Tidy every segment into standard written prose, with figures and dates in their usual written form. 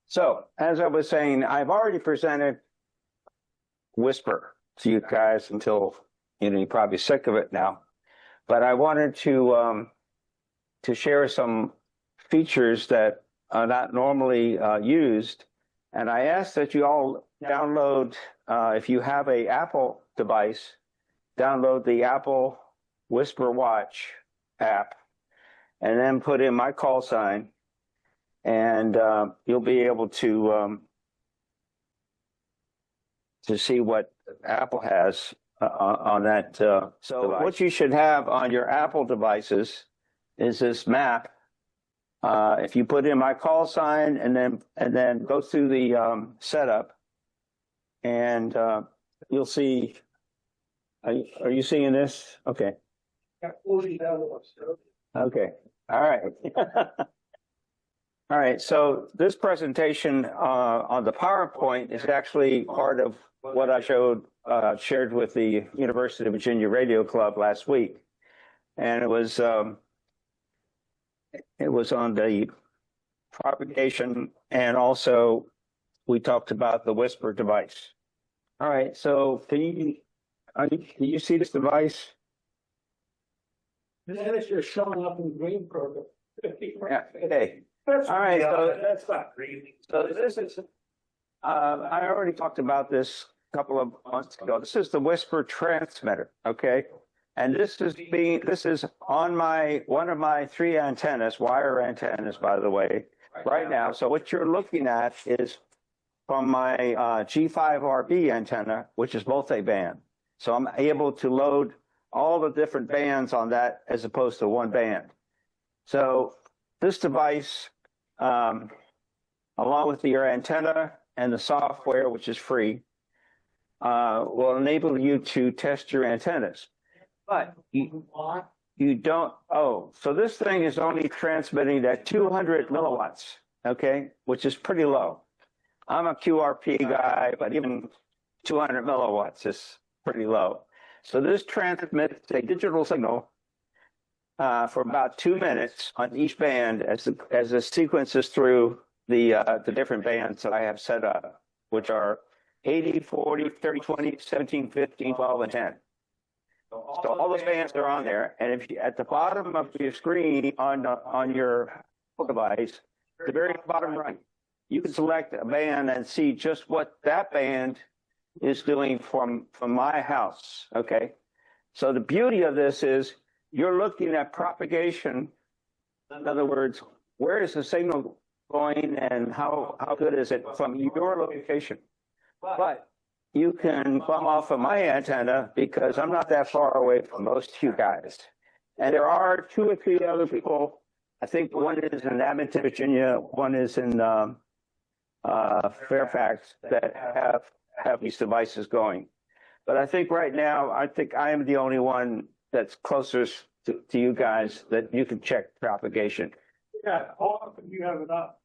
So, as I was saying, I've already presented Whisper to you guys until you're probably sick of it now. But I wanted to share some features that are not normally used. And I ask that you all download, if you have an Apple device, download the Apple Whisper Watch app, and then put in my call sign, and you'll be able to see what Apple has on that. So device. What you should have on your Apple devices is this map. If you put in my call sign and then go through the setup, and you'll see. Are you seeing this? Okay. Okay. All right. All right. So this presentation on the PowerPoint is actually part of what I shared with the University of Virginia Radio Club last week, and it was on the propagation, and also we talked about the Whisper device. All right. So can you see this device? Dennis, you're showing up in green program. Yeah. Okay. All right. So that's not green. So this is. I already talked about this a couple of months ago. This is the Whisper transmitter. Okay. And this is on one of my 3 antennas, wire antennas, by the way, right now. So what you're looking at is from my G5RB antenna, which is multi-band. So I'm able to load all the different bands on that as opposed to one band. So this device, along with your antenna and the software, which is free, will enable you to test your antennas. But you don't, so this thing is only transmitting at 200 milliwatts, okay, which is pretty low. I'm a QRP guy, but even 200 milliwatts is pretty low. So this transmits a digital signal for about 2 minutes on each band as it sequences through the different bands that I have set up, which are 80, 40, 30, 20, 17, 15, 12, and 10. So all those bands are on there, and if you, at the bottom of your screen on your device, the very bottom right, you can select a band and see just what that band is doing from my house. Okay, so the beauty of this is you're looking at propagation. In other words, where is the signal going, and how good is it from your location? But you can come off of my antenna because I'm not that far away from most of you guys. And there are 2 or 3 other people. I think one is in Edmonton, Virginia. One is in Fairfax that have these devices going. But I think right now, I think I am the only one that's closest to you guys that you can check propagation. Yeah, how often do you have it up?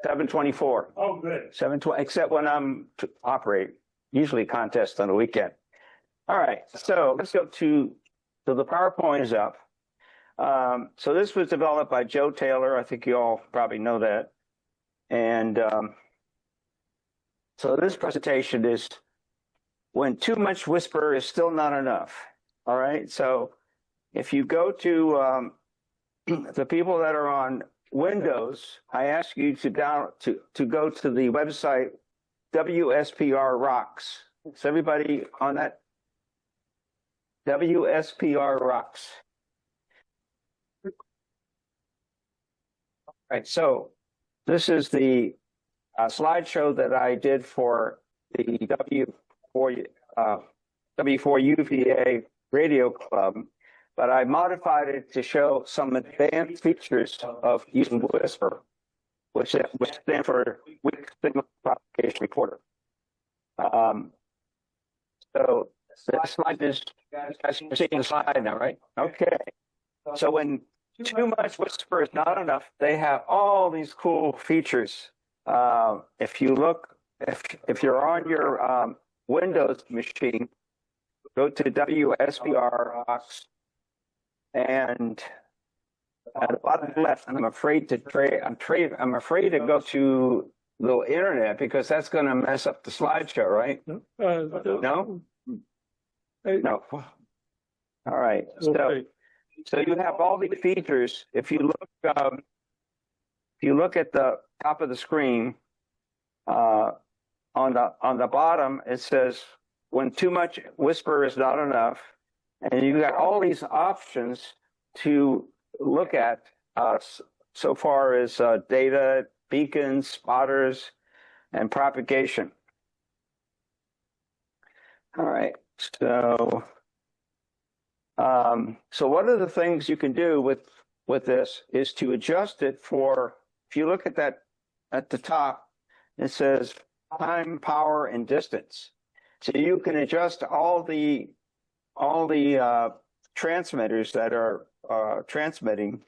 724. Oh, good. 720, except when I'm operating. Usually contest on the weekend. All right, so let's go to the PowerPoint is up. So this was developed by Joe Taylor. I think you all probably know that. And so this presentation is when too much Whisper is still not enough. All right, so if you go to the people that are on Windows, I ask you to go to the website WSPR Rocks. Is everybody on that? WSPR Rocks. All right, so this is the slideshow that I did for the W4UVA Radio Club, but I modified it to show some advanced features of using Whisper, which stands for Weak Signal Propagation Recorder. So the slide is, you guys are seeing the slide now, right? Okay. So when too much Whisper is not enough, they have all these cool features. If you look, if you're on your Windows machine, go to WSPR Rocks, and at the bottom left, I'm afraid to trade. I'm afraid to go to the internet because that's going to mess up the slideshow, right? No? No. All right. So you have all these features. If you look at the top of the screen, on the bottom, it says when too much whisper is not enough, and you've got all these options to look at so far as data, beacons, spotters, and propagation. All right, so one of the things you can do with this is to adjust it for. If you look at that at the top, it says time, power, and distance. So you can adjust all the transmitters that are transmitting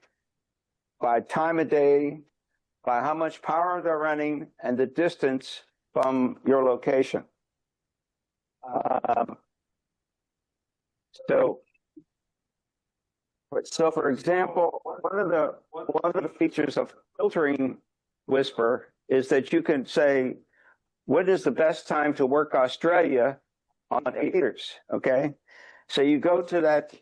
by time of day, by how much power they're running, and the distance from your location. So for example, one of the features of filtering whisper is that you can say, what is the best time to work Australia on 8 meters? Okay, so you go to that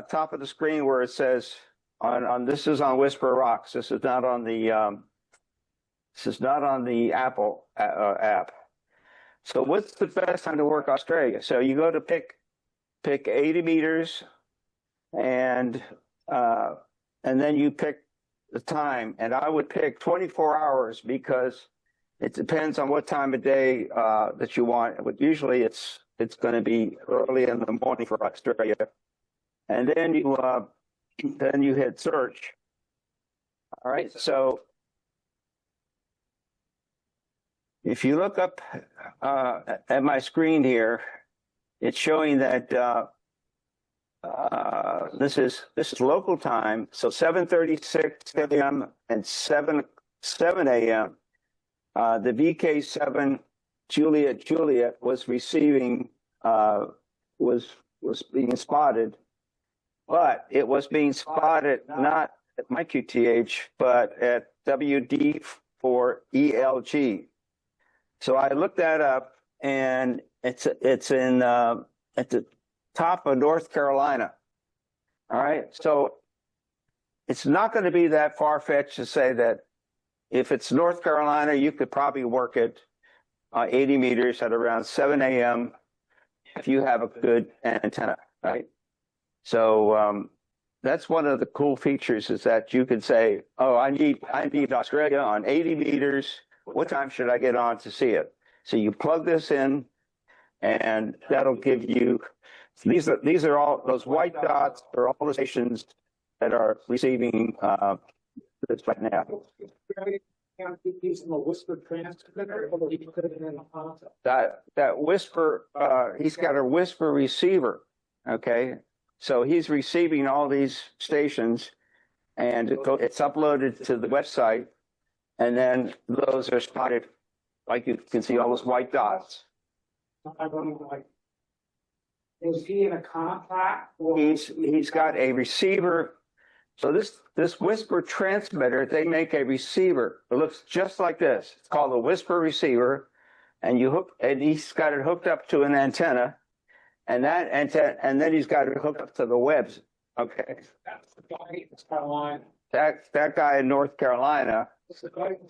top of the screen where it says on this is on Whisper Rocks. This is not on the Apple app. So what's the best time to work Australia? So you go to pick 80 meters, and then you pick the time, and I would pick 24 hours because it depends on what time of day that you want. But usually it's going to be early in the morning for Australia, and then you hit search. All right, so if you look up at my screen here, it's showing that this is local time, so 7:36 a.m. and 7 a.m. The VK7 Juliet was receiving was being spotted, but it was being spotted not at my QTH but at WD4ELG. So I looked that up, and it's in at the top of North Carolina. All right, so it's not going to be that far-fetched to say that if it's North Carolina, you could probably work it 80 meters at around 7 a.m. if you have a good antenna, right? So that's one of the cool features, is that you can say, oh, I need Australia on 80 meters. What time should I get on to see it? So you plug this in, and that'll give you, these are all, those white dots are all the stations that are receiving this right now. That whisper, he's got a whisper receiver, okay? So he's receiving all these stations, and it's uploaded to the website, and then those are spotted, like you can see all those white dots. Is he in a contract? He's got a receiver. So this whisper transmitter, they make a receiver. It looks just like this. It's called a whisper receiver, and he's got it hooked up to an antenna, and then he's got it hooked up to the webs. Okay. That's the guy in Carolina. That guy in North Carolina. Is the guy in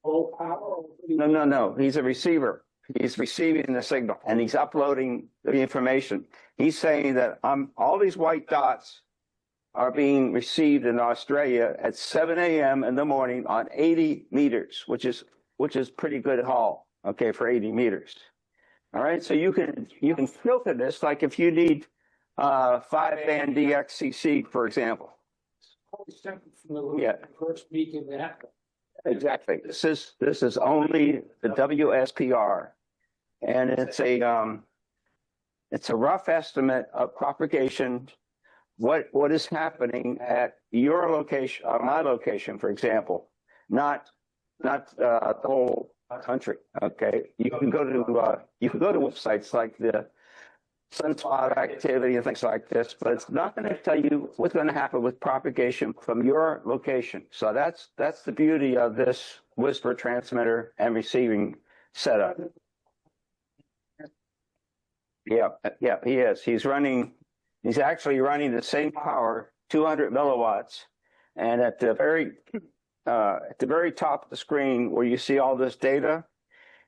full power? No. He's a receiver. He's receiving the signal, and he's uploading the information. He's saying that all these white dots are being received in Australia at 7 a.m. in the morning on 80 meters, which is pretty good haul, okay, for 80 meters. All right, so you can filter this, like if you need 5-band DXCC, for example. Yeah. First beacon that. Exactly. This is only the WSPR, and it's a rough estimate of propagation. What is happening at your location, or my location, for example, not the whole country. Okay, you can go to websites like the sunspot activity and things like this, but it's not going to tell you what's going to happen with propagation from your location. So that's the beauty of this whisper transmitter and receiving setup. Yeah, he is. He's actually running the same power, 200 milliwatts. And at the very top of the screen where you see all this data,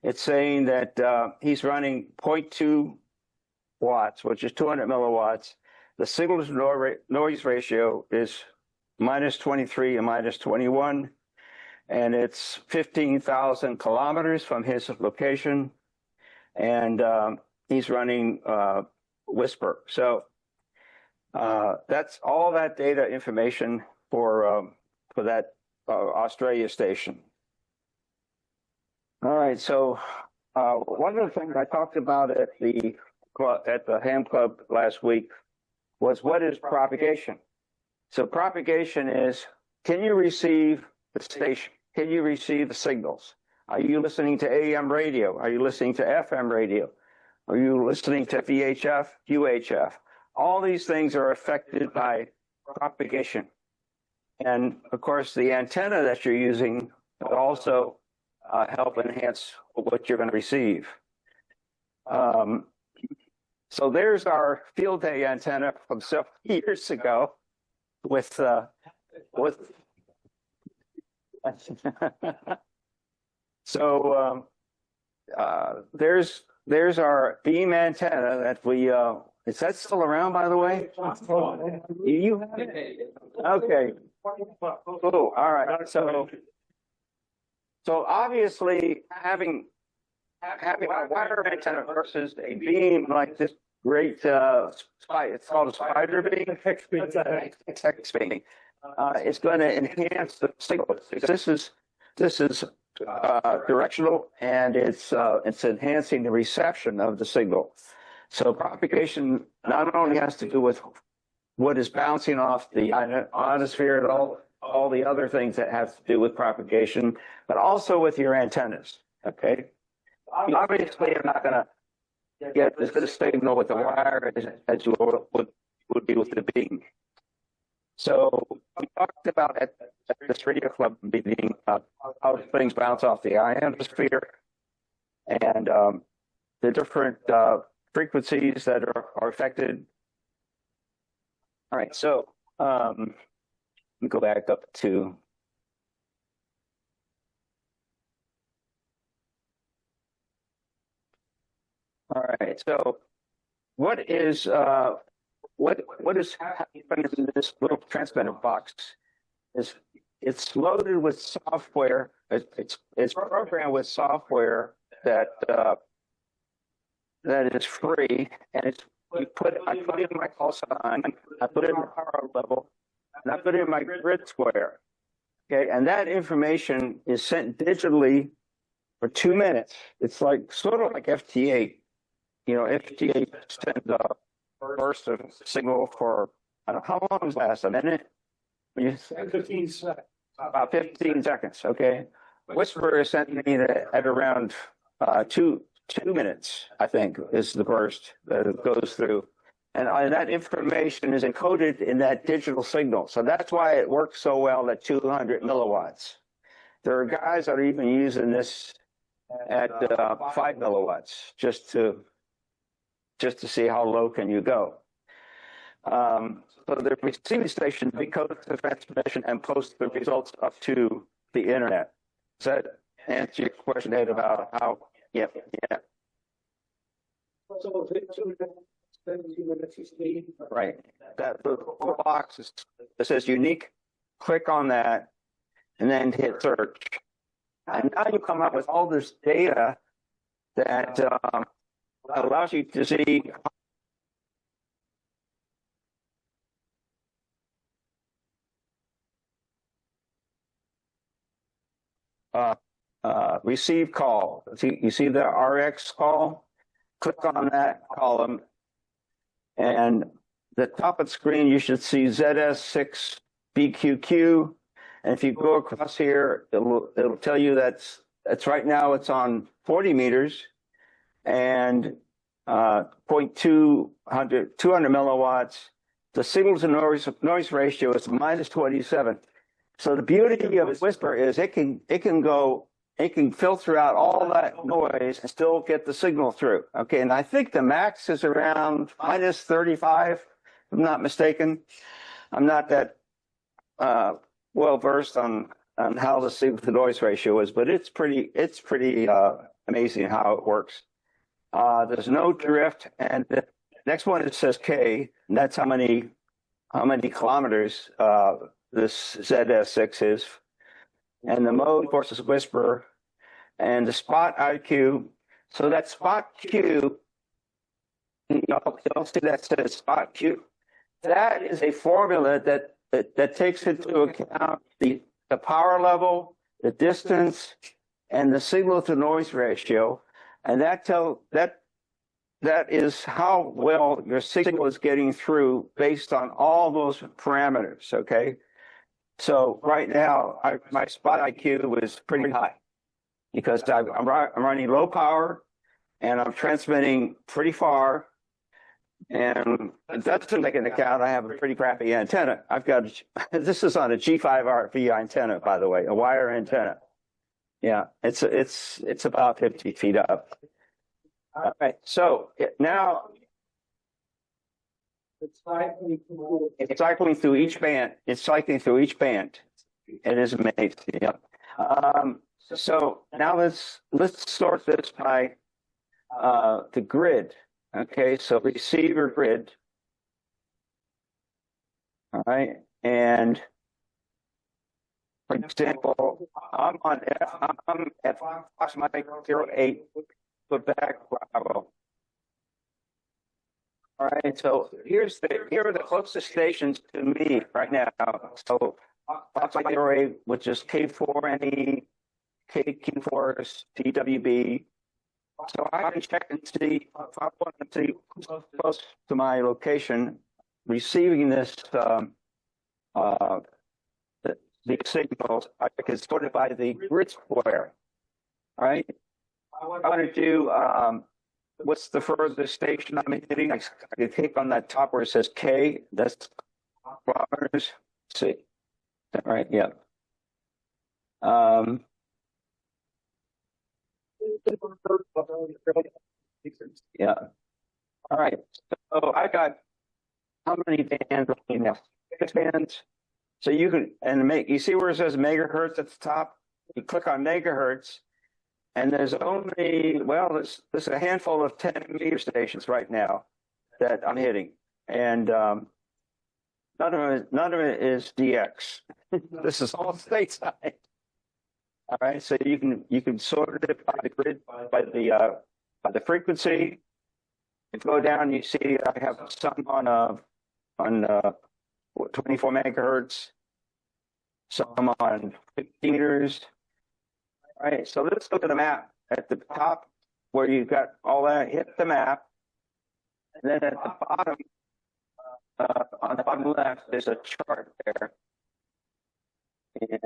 it's saying that he's running 0.2 watts, which is 200 milliwatts. The signal to noise ratio is -23 and -21, and it's 15,000 kilometers from his location, and he's running Whisper. So that's all that data information for that Australia station. All right, so one of the things I talked about at the Ham Club last week was what is propagation. So propagation is, can you receive the station? Can you receive the signals? Are you listening to AM radio? Are you listening to FM radio? Are you listening to VHF, UHF? All these things are affected by propagation. And of course, the antenna that you're using will also help enhance what you're going to receive. So there's our field day antenna from several years ago with so there's our beam antenna that we is that still around, by the way? You have it? Okay. Oh, all right. So obviously having a wire antenna versus a beam like this great it's called a spider beam. Hex beam. It's going to enhance the signal. This is directional, and it's enhancing the reception of the signal. So propagation not only has to do with what is bouncing off the ionosphere and all the other things that have to do with propagation, but also with your antennas. Okay. Obviously, I'm not going to get this signal with the wire as you would be with the beam. So we talked about at this radio club meeting how things bounce off the ionosphere and the different frequencies that are affected. All right, so let me go back up to. All right, so what is happening in this little transmitter box is it's loaded with software. It's programmed with software that is free, and I put in my call sign, I put in my power level, and I put in my grid square. Okay, and that information is sent digitally for 2 minutes. It's like sort of like FT8. You know, FT8 sends a burst of signal for, I don't know, how long does it last? A minute? 15 seconds. About 15 seconds, okay? Whisper is sending me that at around 2 minutes, I think, is the burst that it goes through. And that information is encoded in that digital signal. So that's why it works so well at 200 milliwatts. There are guys that are even using this at 5 milliwatts just to see how low can you go. So the receiving station decodes the transmission and posts the results up to the internet. Does that answer your question, Ed, about how? Yeah. So 17 minutes is the Right. That the box it says unique. Click on that, and then hit search. And now you come up with all this data that allows you to see receive call. You see the RX call? Click on that column, and the top of the screen you should see ZS6BQQ. And if you go across here, it'll tell you that's right now it's on 40 meters, and 200 milliwatts. The signal to noise ratio is minus 27. So the beauty of Whisper is it can filter out all that noise and still get the signal through. Okay, and I think the max is around minus 35, if I'm not mistaken. I'm not that well versed on how the signal to noise ratio is, but it's pretty amazing how it works. There's no drift, and the next one it says K, and that's how many kilometers this ZS6 is. And the mode, of course, is Whisper, and the spot IQ. So that spot Q, you'll see that says spot Q. That is a formula that takes into account the power level, the distance, and the signal to noise ratio, and that is how well your signal is getting through based on all those parameters. Okay, so right now my spot IQ is pretty high because I'm running low power and I'm transmitting pretty far. And that doesn't take into account I have a pretty crappy antenna. This is on a G5RV antenna, by the way, a wire antenna. Yeah, it's about 50 feet up. All right, so now it's cycling through each band. It's cycling through each band. It is amazing. Yeah. So now let's sort this by the grid. Okay, so receiver grid. All right, and for example, I'm at Fox Mike 08 Quebec Bravo. All right, so here are the closest stations to me right now. So Fox Mike 08, which is K4NE, KQ4, TWB. So I can check and see if I want to see close to my location receiving this the signals. I can sort it by the grid square. All right. I want to do what's the furthest station I'm hitting? I can click on that top where it says K. That's kilometers. Let's see. All right. Yeah. Yeah. All right. So I got how many bands right now? 6 bands. So you can you see where it says megahertz at the top? You click on megahertz, and there's only there's a handful of 10 meter stations right now that I'm hitting, and none of it is DX. This is all stateside. All right, so you can sort it by the grid, by the frequency. If you go down, you see I have some on 24 megahertz, some on 50 meters. All right, so let's look at the map at the top where you've got all that. Hit the map, and then at the bottom, on the bottom left, there's a chart there. And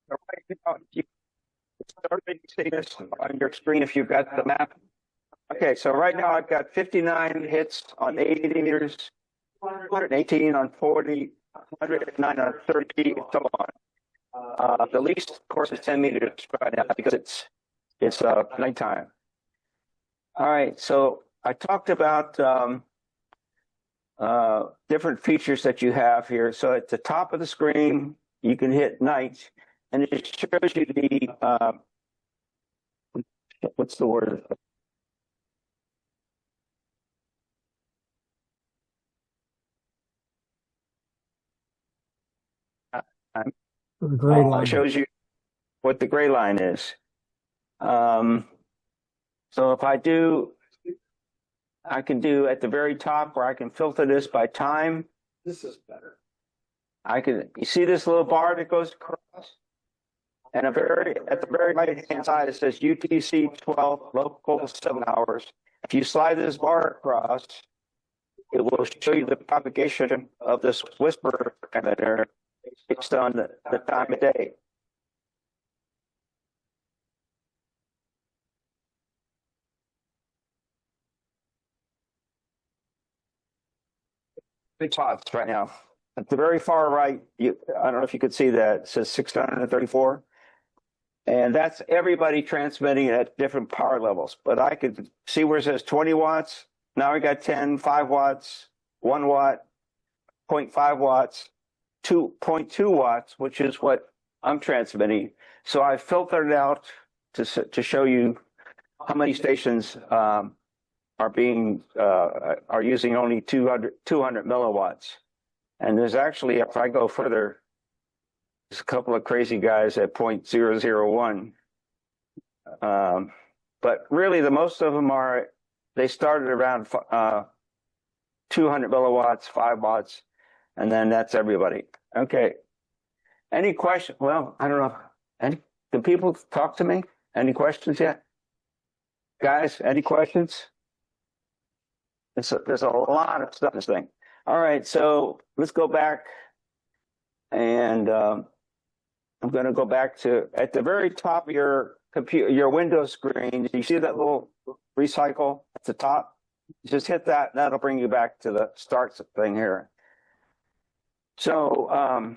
right now, you start seeing this on your screen if you've got the map. Okay, so right now I've got 59 hits on 80 meters, 118 on 40, 109 on 30, and so on. The least, of course, is 10 meters right now because it's nighttime. All right, so I talked about different features that you have here. So at the top of the screen, you can hit night, and it shows you the what's the word? The gray line. It shows you what the gray line is. So if I can do at the very top where I can filter this by time. This is better. You see this little bar that goes across? And at the very right-hand side, it says UTC 12, local 7 hours. If you slide this bar across, it will show you the propagation of this whisper emitter based on the time of day. big spots right now. At the very far right, I don't know if you could see that, it says 634. And that's everybody transmitting at different power levels. But I could see where it says 20 watts. Now we got 10, 5 watts, 1 watt, 0.5 watts, 2.2 watts, which is what I'm transmitting. So I filtered it out to show you how many stations are using only 200 milliwatts. And there's actually, if I go further, there's a couple of crazy guys at 0.001. But really, the most of them they started around 200 milliwatts, 5 watts, and then that's everybody. Okay. Any question? Well, I don't know. Do people talk to me? Any questions yet? Guys, any questions? There's a lot of stuff in this thing. All right, so let's go back, and I'm going to go back to at the very top of your computer, your Windows screen. You see that little recycle at the top? Just hit that, and that'll bring you back to the start thing here. So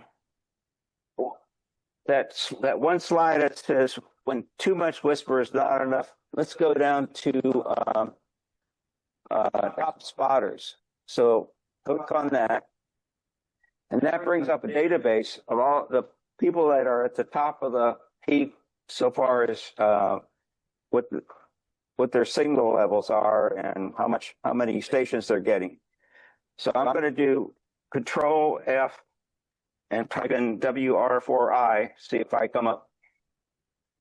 that one slide that says when too much whisper is not enough. Let's go down to top spotters. So click on that, and that brings up a database of all the people that are at the top of the heap so far as what their signal levels are and how many stations they're getting. So I'm going to do Control F and type in WR4I, see if I come up.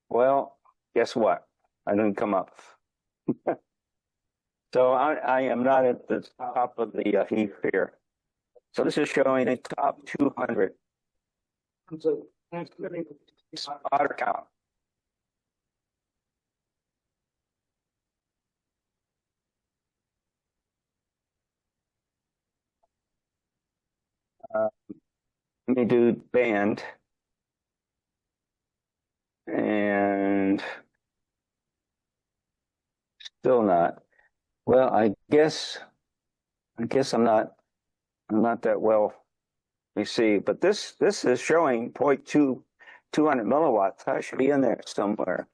Well, guess what? I didn't come up. So I am not at the top of the heap here. So this is showing the top 200 So that's getting spotter count. Let me do band. And still not. Well, I guess I'm not that well received, but this is showing 200 milliwatts. I should be in there somewhere,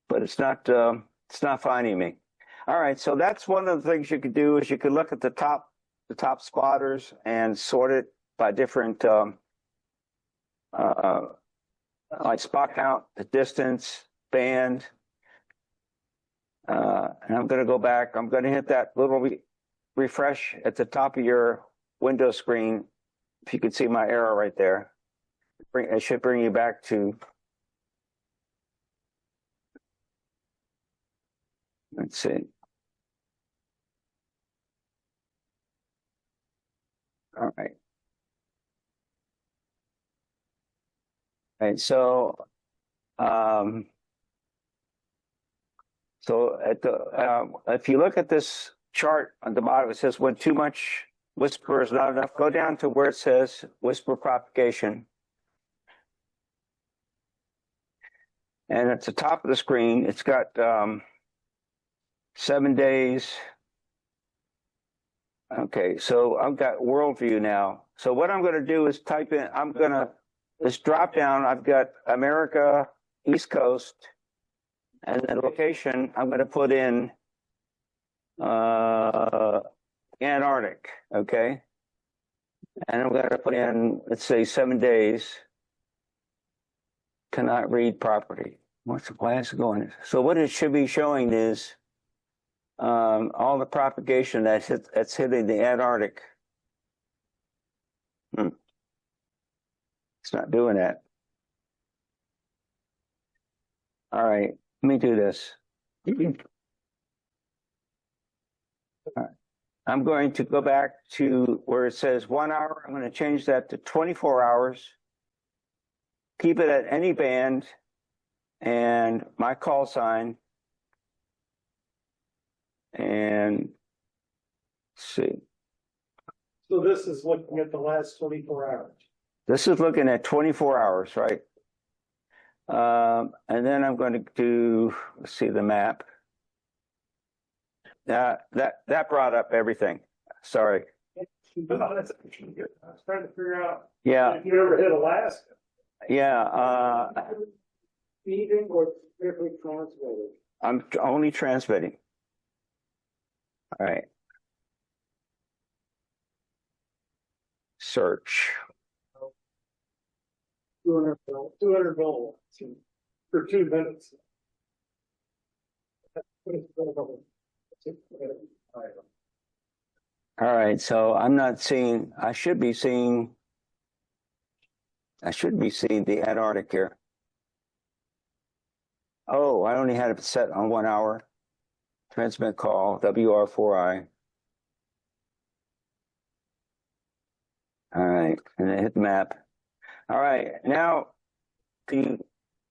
but it's not finding me. All right, so that's one of the things you could do is you could look at the top spotters and sort it by different like spot count, the distance, band. And I'm going to go back. I'm going to hit that little refresh at the top of your Windows screen. If you could see my arrow right there, it should bring you back to. Let's see. All right. All right. So at the if you look at this chart on the bottom, it says when too much whisper is not enough. Go down to where it says whisper propagation. And at the top of the screen, it's got 7 days. Okay, so I've got worldview now. So what I'm going to do is type in, this drop down, I've got America, East Coast, and then location, I'm going to put in Antarctic, okay? And I'm going to put in, let's say 7 days. Cannot read property. Why is it going? So what it should be showing is all the propagation that's hitting the Antarctic. It's not doing that. All right, let me do this. All right. I'm going to go back to where it says 1 hour. I'm going to change that to 24 hours. Keep it at any band and my call sign. And let's see. So this is looking at the last 24 hours. This is looking at 24 hours, right? And then I'm going to do, let's see the map. That brought up everything. Sorry. No, that's actually good. I was trying to figure out Yeah, if you ever hit Alaska. yeah. Feeding or strictly transmitting? I'm only transmitting. All right. Search. 200 volts for 2 minutes. All right. So I'm not seeing, I should be seeing the Antarctic here. Oh, I only had it set on 1 hour. Transmit call, WR4I. All right. And then hit the map. All right. Now, can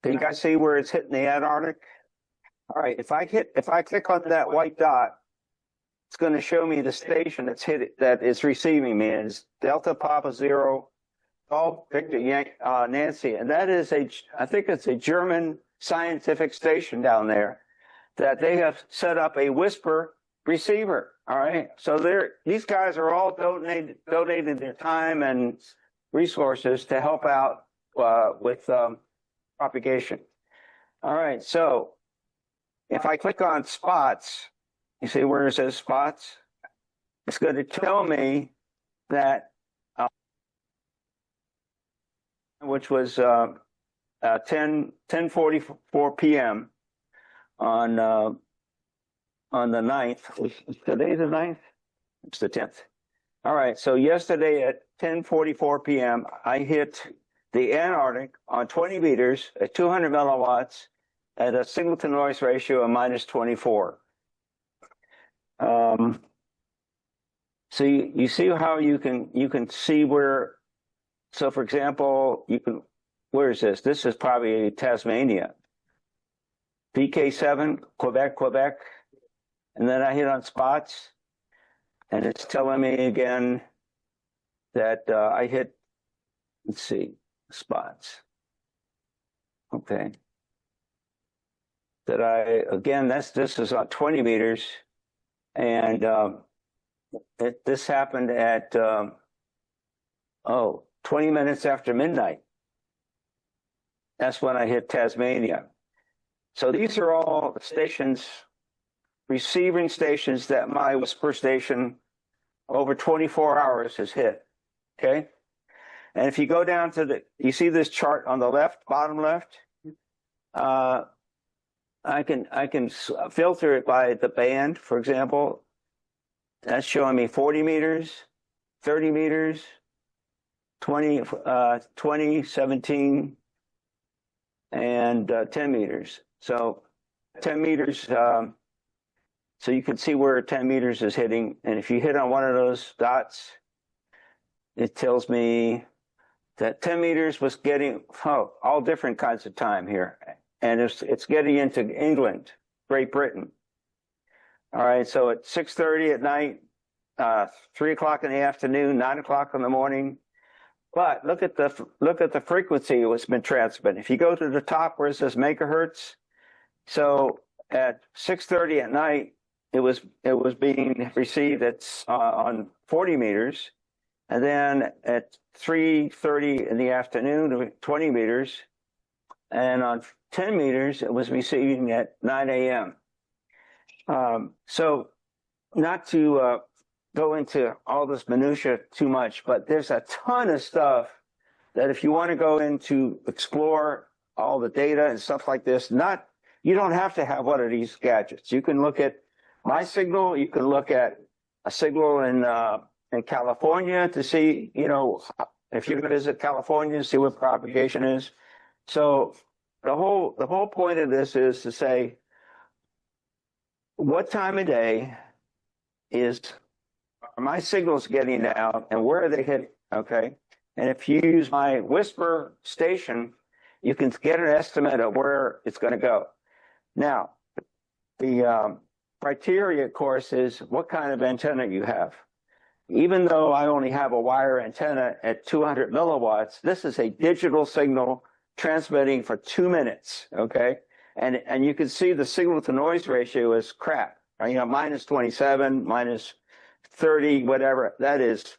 you guys see where it's hitting the Antarctic? All right. If I click on that white dot, it's going to show me the station that is receiving me. It's Delta Papa Zero, Golf Victor Nancy, and that is I think it's a German scientific station down there that they have set up a whisper receiver. All right, so these guys are all donating their time and resources to help out with propagation. All right, so if I click on spots, you see where it says spots? It's going to tell me that, which was 10:44 p.m. on the 9th. Today the 9th? It's the 10th. All right, so yesterday at 10:44 p.m., I hit the Antarctic on 20 meters at 200 milliwatts at a signal to noise ratio of -24. So you see how you can see where. So for example, where is this? This is probably Tasmania. VK7, Quebec, and then I hit on spots, and it's telling me again that I hit. Let's see, spots. Okay. This is on 20 meters, and this happened at 20 minutes after midnight. That's when I hit Tasmania. So these are all the stations, receiving stations that my whisper station over 24 hours has hit. Okay. And if you go down to you see this chart on the left, bottom left? I can filter it by the band, for example. That's showing me 40 meters, 30 meters, 20, 17, and 10 meters. So 10 meters, so you can see where 10 meters is hitting. And if you hit on one of those dots, it tells me that 10 meters was getting all different kinds of time here. And it's getting into England, Great Britain. All right, so at 6:30 at night, 3 o'clock in the afternoon, 9 o'clock in the morning. But look at the frequency it was been transmitted. If you go to the top where it says megahertz, so at 6:30 at night, it was being received on 40 meters, and then at 3:30 in the afternoon, 20 meters, and on 10 meters, it was receiving at 9 a.m. So not to go into all this minutia too much, but there's a ton of stuff that if you want to go into explore all the data and stuff like this, you don't have to have one of these gadgets. You can look at my signal. You can look at a signal in California to see, if you visit California, see what propagation is. So the whole point of this is to say, what time of day are my signals getting out and where are they hitting? Okay. And if you use my whisper station, you can get an estimate of where it's going to go. Now, the criteria, of course, is what kind of antenna you have. Even though I only have a wire antenna at 200 milliwatts, this is a digital signal transmitting for 2 minutes. Okay. And you can see the signal to noise ratio is crap. -27, -30, whatever. That is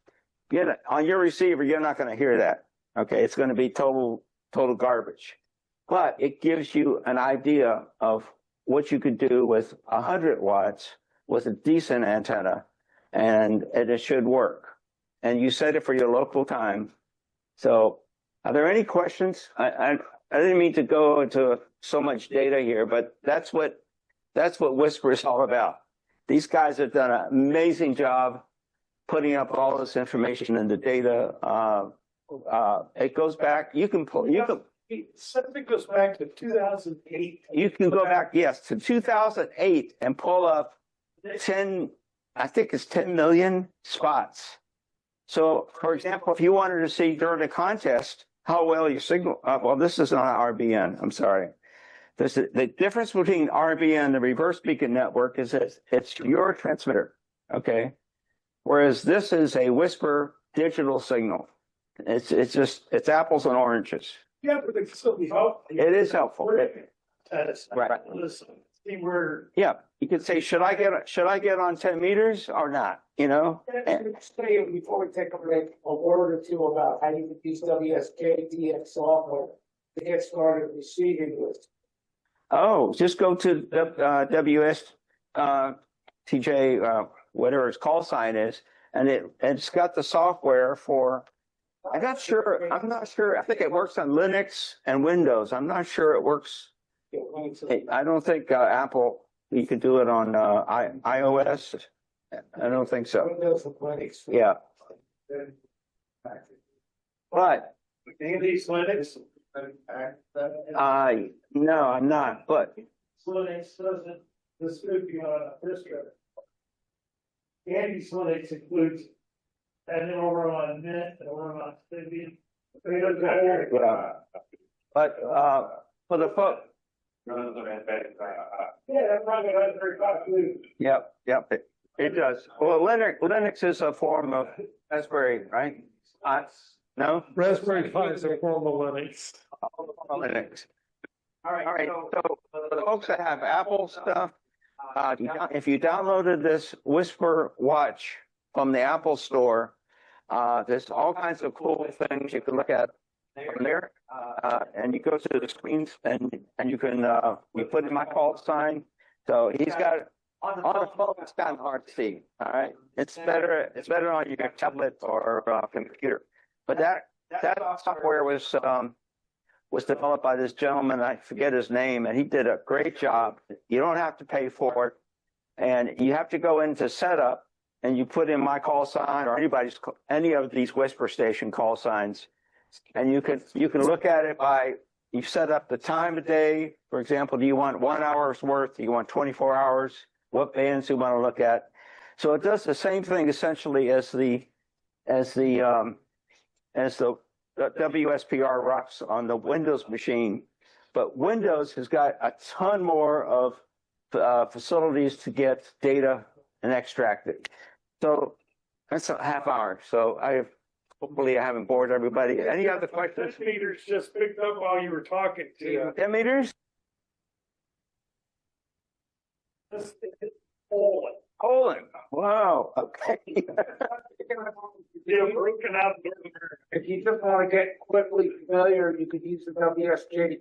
on your receiver, you're not going to hear that. Okay, it's going to be total garbage. But it gives you an idea of what you could do with 100 watts with a decent antenna, and it should work. And you set it for your local time. So, are there any questions? I didn't mean to go into so much data here, but that's what Whisper is all about. These guys have done an amazing job putting up all this information in the data. It goes back. Something goes back to 2008. You can go back, yes, to 2008 and pull up 10. I think it's 10 million spots. So, for example, if you wanted to see during a contest how well your signal, well, this is not RBN. I'm sorry. The difference between RBN and the reverse beacon network is that it's your transmitter, okay? Whereas this is a Whisper digital signal. It's apples and oranges. Yeah, but it's still be helpful. It is helpful. Right. Listen, see where. Yeah, you could say, should I get on 10 meters or not? You know. Say before we take a break, a word or two about how you can use WSK software to get started receiving this. Oh, just go to TJ, whatever its call sign is, and it's got the software for. I'm not sure. I think it works on Linux and Windows. I'm not sure it works. I don't think Apple. You can do it on iOS. I don't think so. Windows and Linux. Yeah. But Andy's Linux. no, I'm not. But Linux doesn't. This could be on this drive. Andy's Linux includes. And then over on Mint, and over on Civic. yeah. But for the folks. Yeah, that probably has very popular. Yep. It does. Well, Linux is a form of Raspberry, right? No? Raspberry Pi is a form of Linux. Linux. All right. So for the folks that have Apple stuff, if you downloaded this Whisper watch from the Apple Store, there's all kinds of cool things you can look at from there. And you go to the screens and you can you put in my call sign. So he's got on the phone. It's kind of hard to see. All right, it's better on your tablet or computer. But that software was developed by this gentleman. I forget his name, and he did a great job. You don't have to pay for it, and you have to go into setup and you put in my call sign or any of these Whisper station call signs. And you can look at it by, you set up the time of day. For example, do you want 1 hour's worth? Do you want 24 hours? What bands do you want to look at? So it does the same thing essentially as the WSPR rocks on the Windows machine. But Windows has got a ton more of facilities to get data and extract it. So that's a half hour. So hopefully I haven't bored everybody. Any other questions? 10 meters just picked up while you were talking to. 10 meters? Poland. Wow. Okay. Yeah, broken out. If you just want to get quickly familiar, you could use the WSK.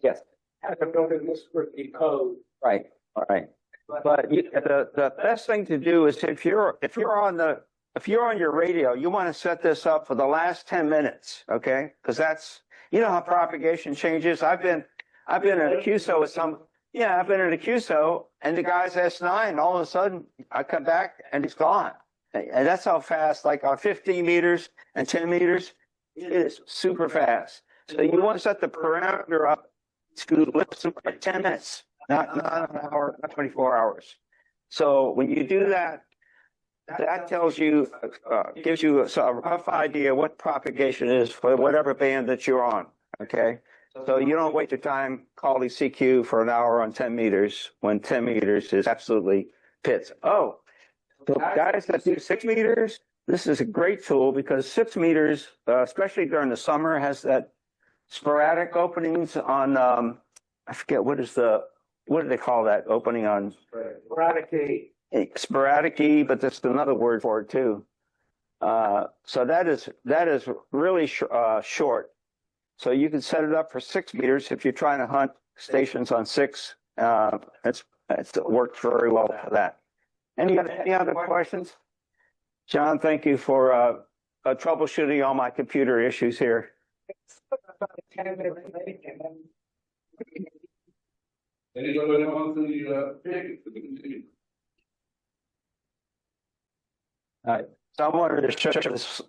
Yes. Have to go to this for the code. Right. All right. But the best thing to do is if you're on your radio, you want to set this up for the last 10 minutes, okay? Because that's, you know how propagation changes. I've been in a QSO with I've been in a QSO and the guy's S9, all of a sudden I come back and he's gone. And that's how fast, like on 15 meters and 10 meters, it is super fast. So you want to set the parameter up to listen for 10 minutes, not an hour, not 24 hours. So when you do that, that tells you, gives you a rough idea what propagation is for whatever band that you're on, okay? So you don't waste your time calling CQ for an hour on 10 meters when 10 meters is absolutely pits. Oh, so guys that do 6 meters, this is a great tool because 6 meters, especially during the summer, has that sporadic openings on, I forget what do they call that opening on? Sporadic. Sporadic, but there's another word for it too. So that is really short. So you can set it up for 6 meters if you're trying to hunt stations on 6. It's worked very well for that. Any other questions? John, thank you for troubleshooting all my computer issues here. Anybody want to take it? So I wanted to show this